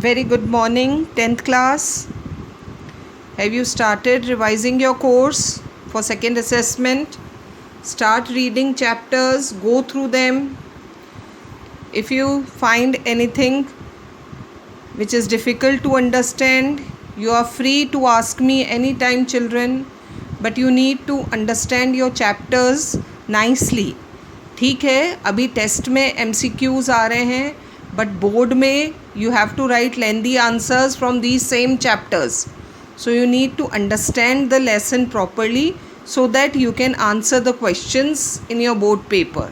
Very good morning, 10th class. Have you started revising your course for second assessment? Start reading chapters, go through them. If you find anything which is difficult to understand, you are free to ask me anytime, children. But you need to understand your chapters nicely. ठीक है, अभी test में MCQs आ रहे हैं, but board में you have to write lengthy answers from these same chapters. So you need to understand the lesson properly so that you can answer the questions in your board paper.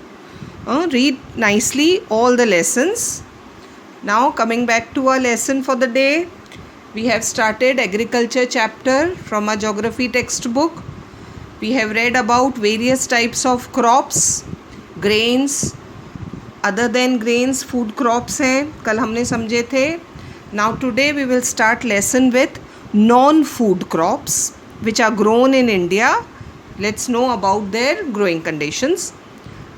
Read nicely all the lessons. Now coming back to our lesson for the day, we have started agriculture chapter from our geography textbook. We have read about various types of crops, grains, other than grains food crops हैं, कल हमने समझे थे. Now today we will start lesson with non-food crops which are grown in India. Let's know about their growing conditions.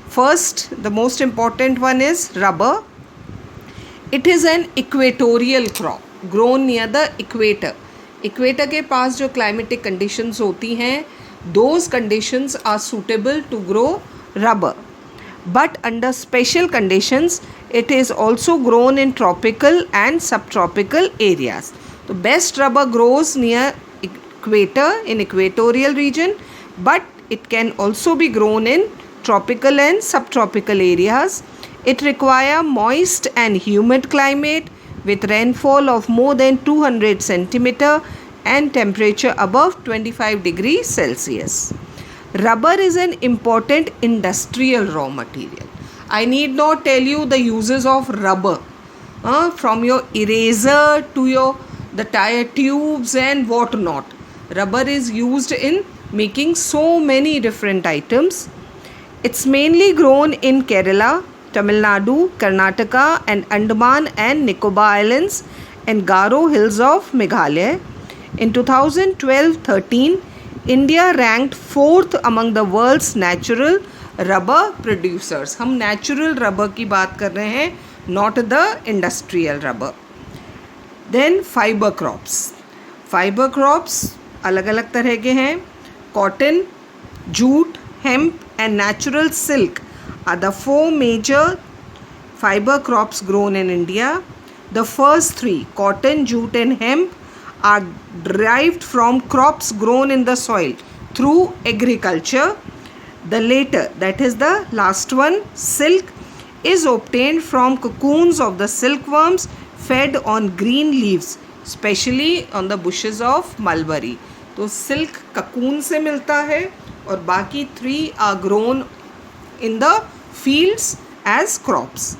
First, the most important one is rubber. It is an equatorial crop grown near the equator. Equator के पास जो climatic conditions होती हैं, those conditions are suitable to grow rubber. But under special conditions, it is also grown in tropical and subtropical areas. The best rubber grows near equator in equatorial region, but it can also be grown in tropical and subtropical areas. It requires moist and humid climate with rainfall of more than 200 centimeter and temperature above 25 degrees Celsius. Rubber is an important industrial raw material. I need not tell you the uses of rubber, from your eraser to the tire tubes and what not. Rubber is used in making so many different items. It's mainly grown in Kerala, Tamil Nadu, Karnataka and Andaman and Nicobar Islands and Garo Hills of Meghalaya. In 2012-13, India ranked 4th among the world's natural rubber producers. हम natural rubber की बात कर रहे हैं, not the industrial rubber. Then fiber crops. Fiber crops अलग अलग तरह के हैं. Cotton, jute, hemp and natural silk are the 4 major fiber crops grown in India. The first 3, cotton, jute and hemp, are derived from crops grown in the soil through agriculture. The later, that is the last one, silk, is obtained from cocoons of the silkworms fed on green leaves, especially on the bushes of mulberry. तो silk cocoon से मिलता है और बाकी 3 are grown in the fields as crops.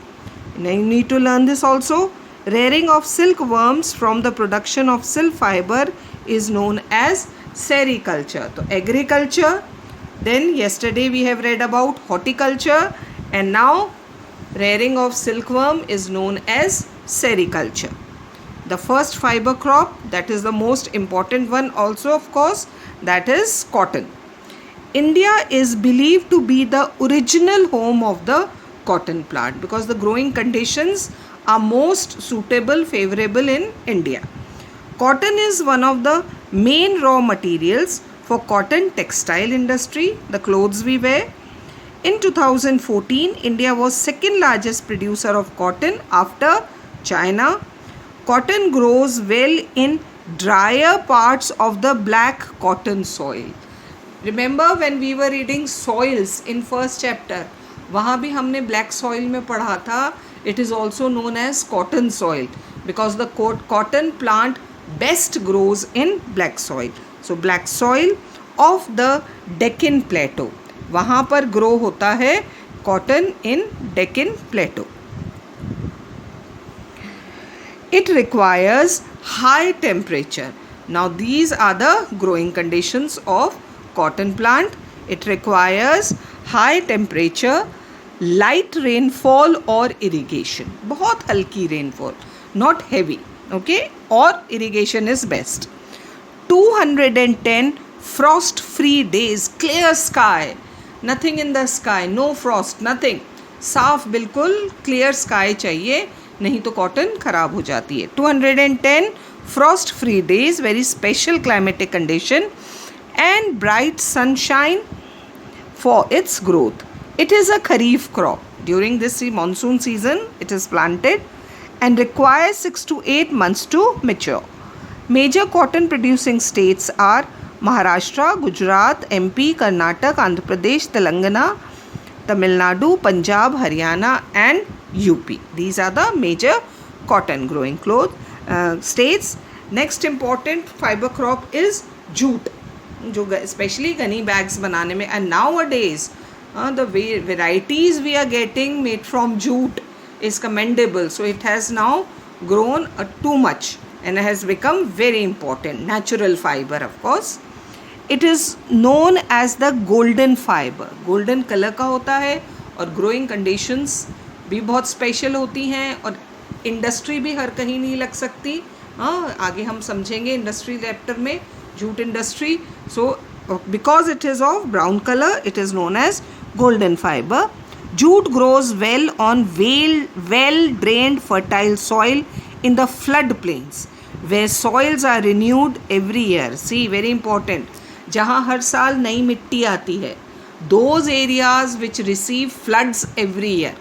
Now you need to learn this also. Rearing of silkworms from the production of silk fiber is known as sericulture. So agriculture, then yesterday we have read about horticulture, and now rearing of silkworm is known as sericulture. The first fiber crop, that is the most important one also of course, that is cotton. India is believed to be the original home of the cotton plant because the growing conditions are most suitable, favorable in India. Cotton is one of the main raw materials for cotton textile industry, the clothes we wear. In 2014, India was second largest producer of cotton after China. Cotton grows well in drier parts of the black cotton soil. Remember when we were reading soils in first chapter, वहाँ भी हमने black soil में पढ़ा था. It is also known as cotton soil because the cotton plant best grows in black soil. So black soil of the Deccan Plateau, वहाँ पर grow होता है cotton in Deccan Plateau. It requires high temperature. Now these are the growing conditions of cotton plant. It requires high temperature, light rainfall or irrigation. बहुत हल्की rainfall, not heavy, okay, or irrigation is best. 210 frost free days, clear sky, nothing in the sky, no frost, nothing, साफ बिल्कुल clear sky चाहिए नहीं तो cotton खराब हो जाती है. 210 frost free days, very special climatic condition, and bright sunshine for its growth. It is a kharif crop. During this monsoon season it is planted and requires 6 to 8 months to mature. Major cotton producing states are Maharashtra, Gujarat, MP, Karnataka, Andhra Pradesh, Telangana, Tamil Nadu, Punjab, Haryana and UP. These are the major cotton growing states. Next important fiber crop is jute, जो especially gunny bags बनाने में, and nowadays the varieties we are getting made from jute is commendable. So it has now grown too much and has become very important natural fiber. Of course it is known as the golden fiber. golden color का होता है और growing conditions भी बहुत special होती हैं और industry भी हर कहीं नहीं लग सकती. आगे हम समझेंगे इंडस्ट्री चैप्टर में jute industry. So because it is of brown color it is known as golden fiber. Jute grows well on well drained fertile soil in the flood plains where soils are renewed every year. See, very important, जहाँ हर साल नई मिट्टी आती है, those areas which receive floods every year.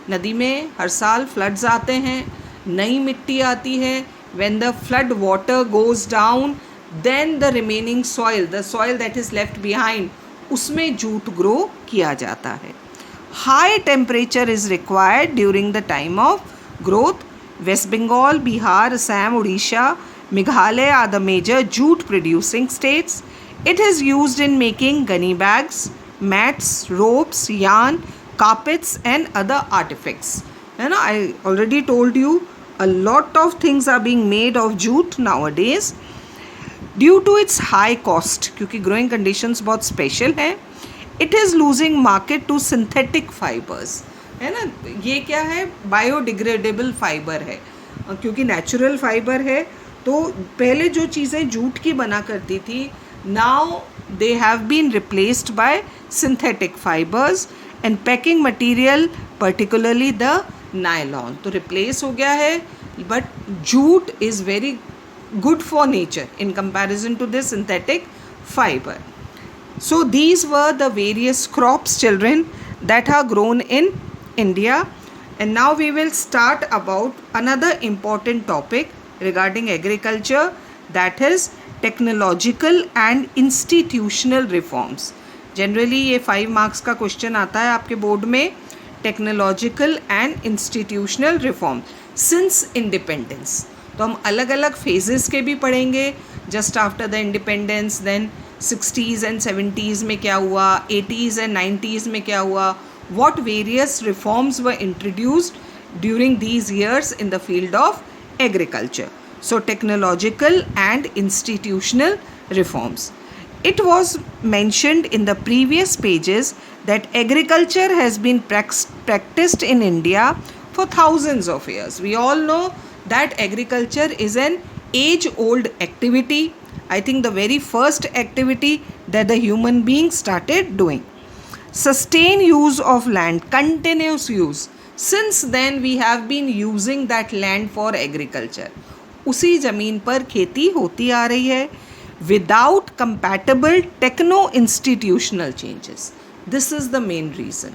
नदी में हर साल floods आते हैं, नई मिट्टी आती है. When the flood water goes down, then the remaining soil, the soil that is left behind, उसमें जूट ग्रो किया जाता है. High temperature is required during the time of growth. West Bengal, Bihar, Assam, Odisha, Meghalaya are the major jute producing states. It is used in making gunny bags, mats, ropes, yarn, carpets and other artifacts. And I already told you a lot of things are being made of jute nowadays. Due to its high cost, क्योंकि growing conditions बहुत special है, it is losing market to synthetic fibers. है ना, ये क्या है, biodegradable fiber है. क्योंकि natural fiber है तो पहले जो चीज़ें जूट की बना करती थी, now they have been replaced by synthetic fibers and packing material, particularly the nylon. तो replace हो गया है, but jute is very good for nature in comparison to this synthetic fiber. So these were the various crops, children, that are grown in India. And now we will start about another important topic regarding agriculture, that is technological and institutional reforms. Generally ये 5 marks का question आता है आपके board में, technological and institutional reform since independence. तो हम अलग अलग phases के भी पढ़ेंगे. Just after the independence, then 60s and 70s में क्या हुआ, 80s and 90s में क्या हुआ, what various reforms were introduced during these years in the field of agriculture. So technological and institutional reforms. It was mentioned in the previous pages that agriculture has been practiced in India for thousands of years. We all know that agriculture is an age-old activity. I think the very first activity that the human being started doing. Sustained use of land, continuous use. Since then we have been using that land for agriculture. उसी ज़मीन पर खेती होती आ रही है without compatible techno-institutional changes. This is the main reason.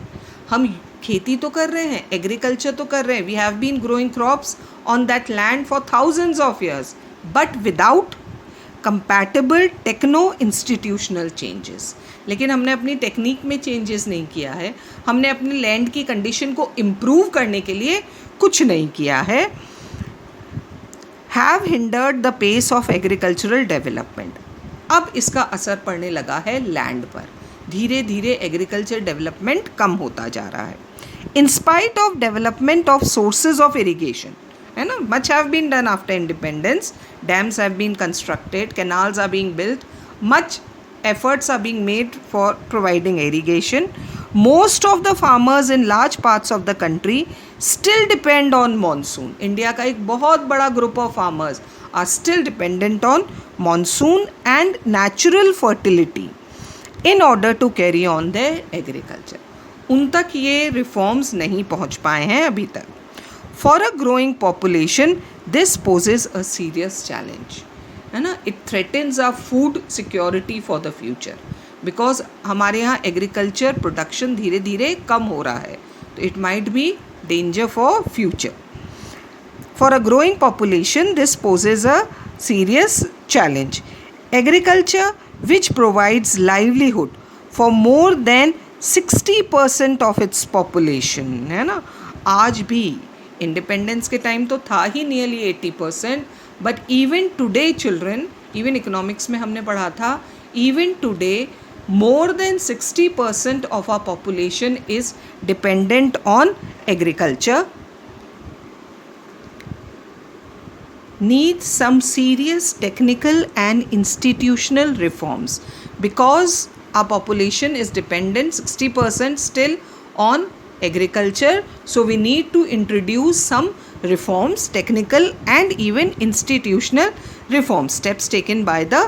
हम खेती तो कर रहे हैं, एग्रीकल्चर तो कर रहे हैं, we have been growing crops on that land for thousands of years, but without compatible techno institutional changes. लेकिन हमने अपनी टेक्निक में चेंजेस नहीं किया है, हमने अपनी लैंड की कंडीशन को इम्प्रूव करने के लिए कुछ नहीं किया है. Have hindered the pace of agricultural development. अब इसका असर पड़ने लगा है लैंड पर. धीरे धीरे एग्रीकल्चर डेवलपमेंट कम होता जा रहा है. In spite of development of sources of irrigation, है ना, much have been done after independence. Dams have been constructed, canals are being built, much efforts are being made for providing irrigation. Most of the farmers in large parts of the country still depend on monsoon. India का एक बहुत बड़ा group of farmers are still dependent on monsoon and natural fertility in order to carry on their agriculture. उन तक ये reforms नहीं पहुँच पाए हैं अभी तक. For a growing population this possess a serious challenge, है ना. It threatens a food security for the future, because हमारे यहाँ एग्रीकल्चर प्रोडक्शन धीरे धीरे कम हो रहा है, तो it might be danger for future. For a growing population, this poses a serious challenge. Agriculture, which provides livelihood for more than 60% of its population, है ना. आज भी इंडिपेंडेंस के टाइम तो था ही nearly 80%, but even today children, even economics में हमने पढ़ा था, even today more than 60% of our population is dependent on agriculture, needs some serious technical and institutional reforms, because our population is dependent 60% still on agriculture. So we need to introduce some reforms, technical and even institutional reforms, steps taken by the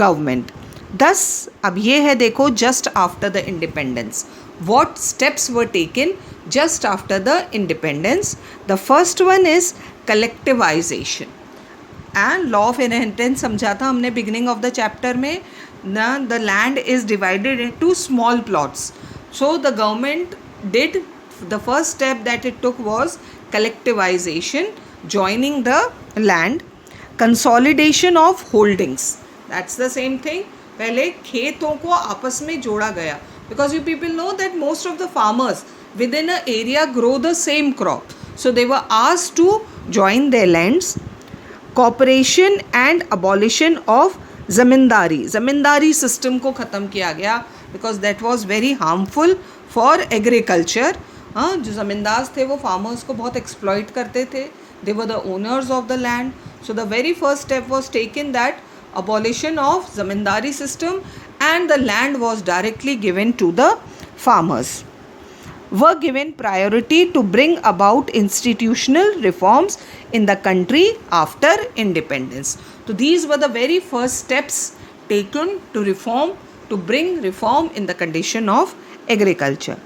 government. Thus अब ये है देखो, just after the independence, what steps were taken just after the independence. The first one is collectivization. And law of inheritance समझा था हमने beginning of the chapter में ना. The land is divided into small plots, so the government did the first step that it took was collectivisation, joining the land. Consolidation of holdings, that's the same thing. पहले खेतों को आपस में जोड़ा गया, because you people know that most of the farmers with in a area grow the same crop, so they were asked to join their lands. Cooperation and abolition of zamindari system को ख़त्म किया गया, because that was very harmful for agriculture. जो ज़मींदार थे वो farmers को बहुत exploit करते थे, they were the owners of the land. So the very first step was taken, that abolition of zamindari system, and the land was directly given to the farmers. Were given priority to bring about institutional reforms in the country after independence. So these were the very first steps taken to bring reform in the condition of agriculture.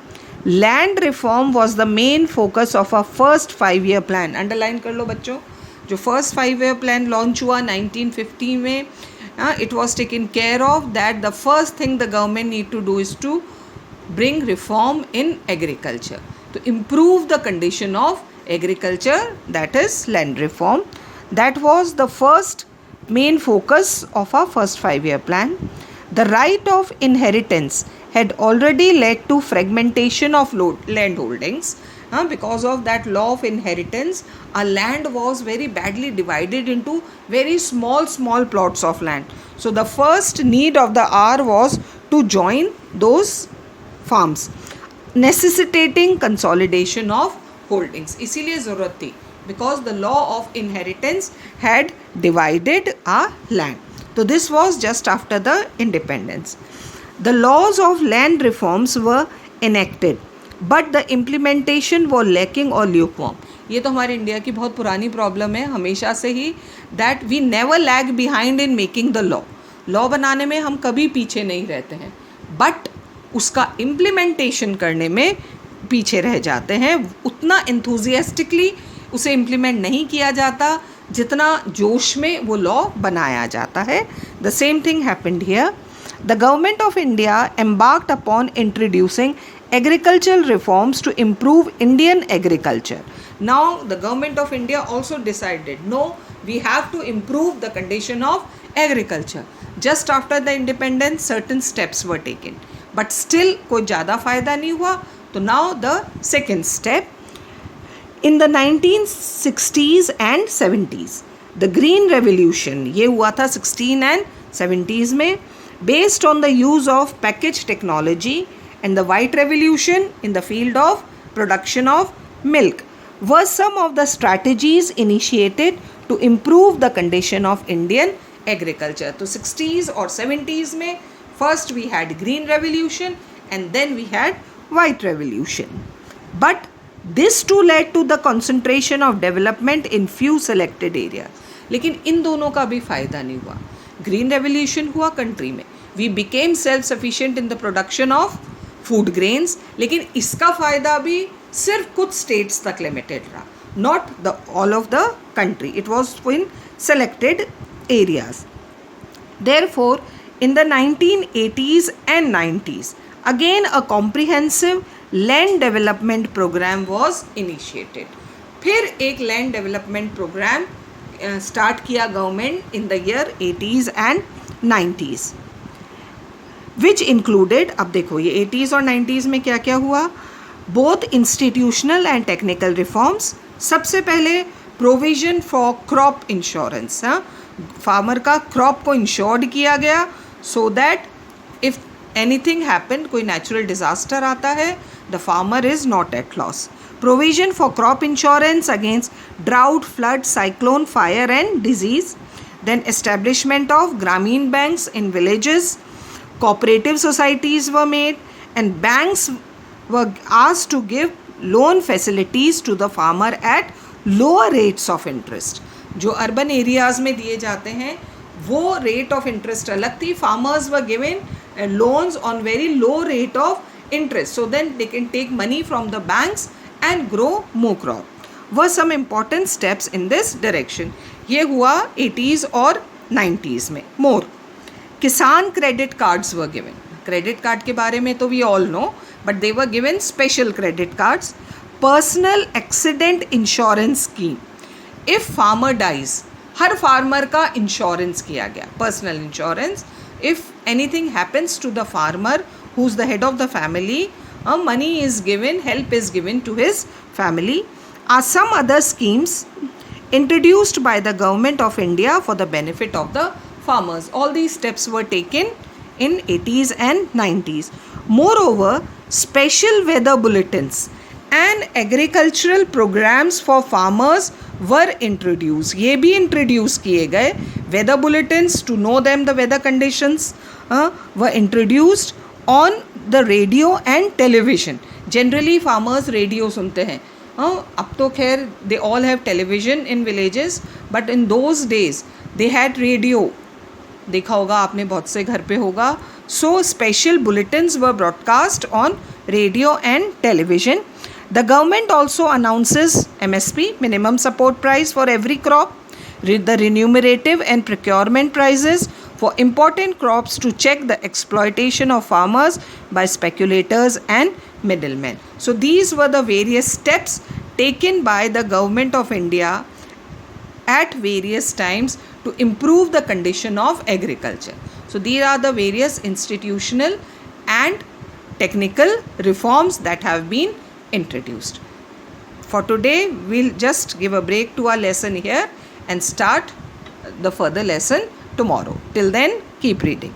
Land reform was the main focus of our first 5-year plan. Underline कर लो बच्चों, जो first 5-year plan launch हुआ 1950 में, it was taken care of that the first thing the government need to do is to bring reform in agriculture, to improve the condition of agriculture, that is land reform. That was the first main focus of our first 5-year plan. The right of inheritance had already led to fragmentation of land holdings. Because of that law of inheritance, our land was very badly divided into very small plots of land. So the first need of the hour was to join those farms, necessitating consolidation of holdings. इसीलिए ज़रूरत थी, because the law of inheritance had divided our land. So this was just after the independence. The laws of land reforms were enacted, but the implementation वो lacking और lukewarm. ये तो हमारे India की बहुत पुरानी प्रॉब्लम है हमेशा से ही, that we never lag behind in making the law बनाने में हम कभी पीछे नहीं रहते हैं, बट उसका इम्प्लीमेंटेशन करने में पीछे रह जाते हैं. उतना एंथुजियास्टिकली उसे इम्प्लीमेंट नहीं किया जाता जितना जोश में वो लॉ बनाया जाता है. The same thing happened here. The government of India embarked upon introducing agricultural reforms to improve Indian agriculture. Now the government of India also decided, no, we have to improve the condition of agriculture. Just after the independence certain steps were taken, but still कोई ज़्यादा फ़ायदा नहीं हुआ. तो now the second step, in the 1960s and 70s, the Green Revolution, ये हुआ था 16 and 70s में, based on the use of packaged technology, and the White Revolution in the field of production of milk were some of the strategies initiated to improve the condition of Indian agriculture. तो 60s और 70s में first we had Green Revolution and then we had White Revolution. But this too led to the concentration of development in few selected areas. लेकिन इन दोनों का भी फ़ायदा नहीं हुआ. Green Revolution हुआ कंट्री में, we became self-sufficient in the production of food grains, लेकिन इसका फ़ायदा भी सिर्फ कुछ स्टेट्स तक लिमिटेड रहा. not the all of the country. It was in selected areas. Therefore, in the 1980s and 90s, again a comprehensive land development program was initiated. फिर एक land development program start किया government in the year 80s and 90s, which included, अब देखो ये 80s और 90s में क्या क्या हुआ, both institutional and technical reforms. सबसे पहले provision for crop insurance, farmer का क्रॉप को इंश्योर्ड किया गया so that if anything happen, कोई नेचुरल डिजास्टर आता है, the farmer is not at loss. Provision for crop insurance against drought, flood, cyclone, fire and disease. Then establishment of Gramin banks in villages. cooperative societies were made and banks were asked to give loan facilities to the farmer at lower rates of interest. जो urban areas में दिए जाते हैं वो rate of interest अलग थी. Farmers were given loans on very low rate of interest so then they can take money from the banks and grow more crop. Were some important steps in this direction. ये हुआ 80s और 90s में. More Kisan credit cards were given. Credit card के बारे में तो we all know, but they were given special credit cards. Personal accident insurance scheme. If farmer dies, her farmer का insurance किया गया, personal insurance. If anything happens to the farmer who is the head of the family, money is given, help is given to his family. Are some other schemes introduced by the government of India for the benefit of the farmers. All these steps were taken in 80s and 90s. Moreover, special weather bulletins and agricultural programs for farmers were introduced. ये भी introduce किए गए. Weather bulletins to know them the weather conditions were introduced on the radio and television. Generally farmers radio सुनते हैं. अब तो खैर they all have television in villages, but in those days they had radio. देखा होगा आपने, बहुत से घर पे होगा. So special bulletins were broadcast on radio and television. The government also announces MSP, minimum support price, for every crop, the remunerative and procurement prices for important crops to check the exploitation of farmers by speculators and middlemen. So these were the various steps taken by the government of India at various times to improve the condition of agriculture. So these are the various institutional and technical reforms that have been introduced. For today, we'll just give a break to our lesson here and start the further lesson tomorrow. Till then, keep reading.